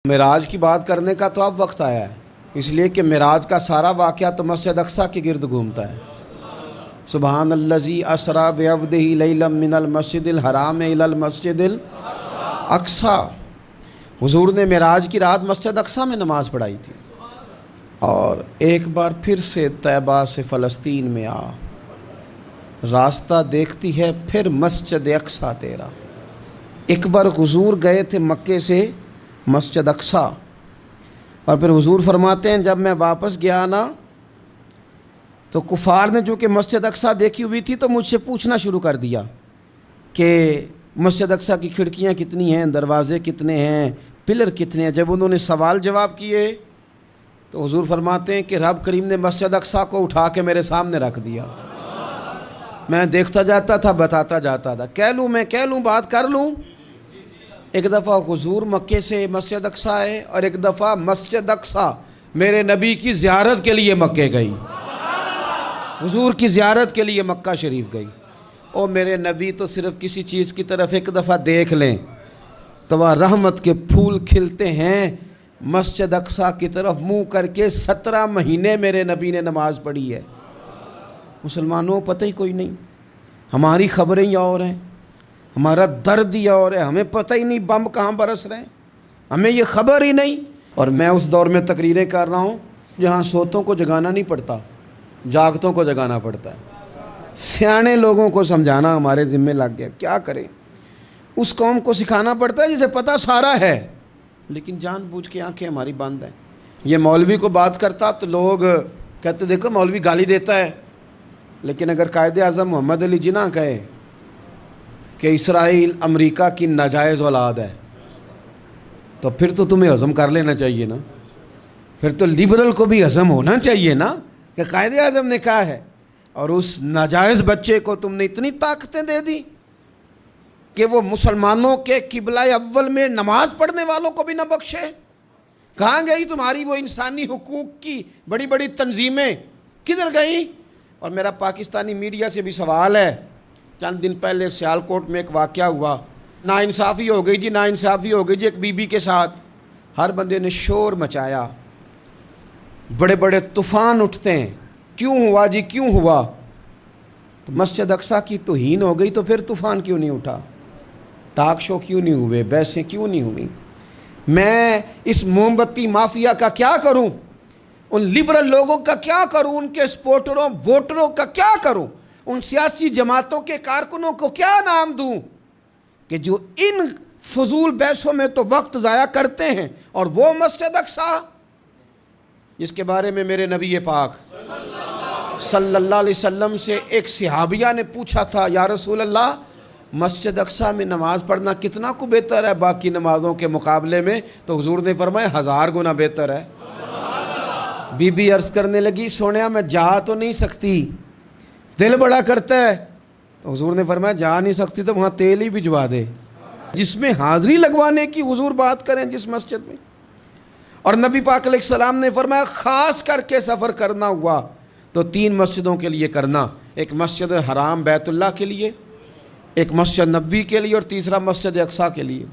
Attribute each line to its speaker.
Speaker 1: معراج کی بات کرنے کا تو اب وقت آیا ہے، اس لیے کہ معراج کا سارا واقعہ تو مسجد اقصیٰ کے گرد گھومتا ہے۔ سبحان الذی اسریٰ بعبدہ لیلا من المسجد الحرام الی المسجد الاقصیٰ۔ حضور نے معراج کی رات مسجد اقصیٰ میں نماز پڑھائی تھی، اور ایک بار پھر سے طیبہ سے فلسطین میں آ، راستہ دیکھتی ہے پھر مسجد اقصیٰ تیرا۔ ایک بار حضور گئے تھے مکے سے مسجد اقصیٰ، اور پھر حضور فرماتے ہیں جب میں واپس گیا نا تو کفار نے جو کہ مسجد اقصیٰ دیکھی ہوئی تھی تو مجھ سے پوچھنا شروع کر دیا کہ مسجد اقصیٰ کی کھڑکیاں کتنی ہیں، دروازے کتنے ہیں، پلر کتنے ہیں۔ جب انہوں نے سوال جواب کیے تو حضور فرماتے ہیں کہ رب کریم نے مسجد اقصیٰ کو اٹھا کے میرے سامنے رکھ دیا۔ میں دیکھتا جاتا تھا، بتاتا جاتا تھا، کہہ لوں بات کر لوں۔ ایک دفعہ حضور مکے سے مسجد اقصیٰ آئے، اور ایک دفعہ مسجد اقصیٰ میرے نبی کی زیارت کے لیے مکے گئی، حضور کی زیارت کے لیے مکہ شریف گئی۔ اور میرے نبی تو صرف کسی چیز کی طرف ایک دفعہ دیکھ لیں تو وہ رحمت کے پھول کھلتے ہیں۔ مسجد اقصیٰ کی طرف منہ کر کے 17 مہینے میرے نبی نے نماز پڑھی ہے۔ مسلمانوں پتہ ہی کوئی نہیں، ہماری خبریں ہی اور ہیں، ہمارا درد ہی اور ہے، ہمیں پتہ ہی نہیں بم کہاں برس رہے ہیں، ہمیں یہ خبر ہی نہیں۔ اور میں اس دور میں تقریریں کر رہا ہوں جہاں سوتوں کو جگانا نہیں پڑتا، جاگتوں کو جگانا پڑتا ہے۔ سیانے لوگوں کو سمجھانا ہمارے ذمہ لگ گیا، کیا کریں؟ اس قوم کو سکھانا پڑتا ہے جسے پتہ سارا ہے، لیکن جان بوجھ کے آنکھیں ہماری بند ہیں۔ یہ مولوی کو بات کرتا تو لوگ کہتے دیکھو مولوی گالی دیتا ہے، لیکن اگر قائد اعظم محمد علی جناح کہے کہ اسرائیل امریکہ کی ناجائز اولاد ہے تو پھر تو تمہیں ہضم کر لینا چاہیے نا، پھر تو لیبرل کو بھی ہضم ہونا چاہیے نا کہ قائد اعظم نے کہا ہے، اور اس ناجائز بچے کو تم نے اتنی طاقتیں دے دی کہ وہ مسلمانوں کے قبلہ اول میں نماز پڑھنے والوں کو بھی نہ بخشے۔ کہاں گئی تمہاری وہ انسانی حقوق کی بڑی بڑی تنظیمیں، کدھر گئیں؟ اور میرا پاکستانی میڈیا سے بھی سوال ہے، چند دن پہلے سیالکوٹ میں ایک واقعہ ہوا، ناانصافی ہو گئی جی، ناانصافی ہو گئی جی ایک بی بی کے ساتھ۔ ہر بندے نے شور مچایا، بڑے بڑے طوفان اٹھتے ہیں، کیوں ہوا جی کیوں ہوا؟ تو مسجد اقصیٰ کی توہین ہو گئی تو پھر طوفان کیوں نہیں اٹھا؟ ٹاک شو کیوں نہیں ہوئے؟ بحثیں کیوں نہیں ہوئی؟ میں اس موم بتی مافیا کا کیا کروں؟ ان لبرل لوگوں کا کیا کروں؟ ان کے سپورٹروں ووٹروں کا کیا کروں؟ ان سیاسی جماعتوں کے کارکنوں کو کیا نام دوں کہ جو ان فضول بحثوں میں تو وقت ضائع کرتے ہیں، اور وہ مسجد اقصیٰ جس کے بارے میں میرے نبی پاک صلی اللہ علیہ وسلم سے ایک صحابیہ نے پوچھا تھا، یا رسول اللہ مسجد اقصیٰ میں نماز پڑھنا کتنا کو بہتر ہے باقی نمازوں کے مقابلے میں؟ تو حضور نے فرمایا 1000 گنا بہتر ہے۔ بی بی عرض کرنے لگی سونیا میں جا تو نہیں سکتی، دل بڑا کرتا ہے۔ تو حضور نے فرمایا جا نہیں سکتی تو وہاں تیل ہی بھجوا دے، جس میں حاضری لگوانے کی حضور بات کریں جس مسجد میں۔ اور نبی پاک علیہ السلام نے فرمایا خاص کر کے سفر کرنا ہوا تو 3 مسجدوں کے لیے کرنا، ایک مسجد حرام بیت اللہ کے لیے، ایک مسجد نبوی کے لیے، اور تیسرا مسجد اقصیٰ کے لیے۔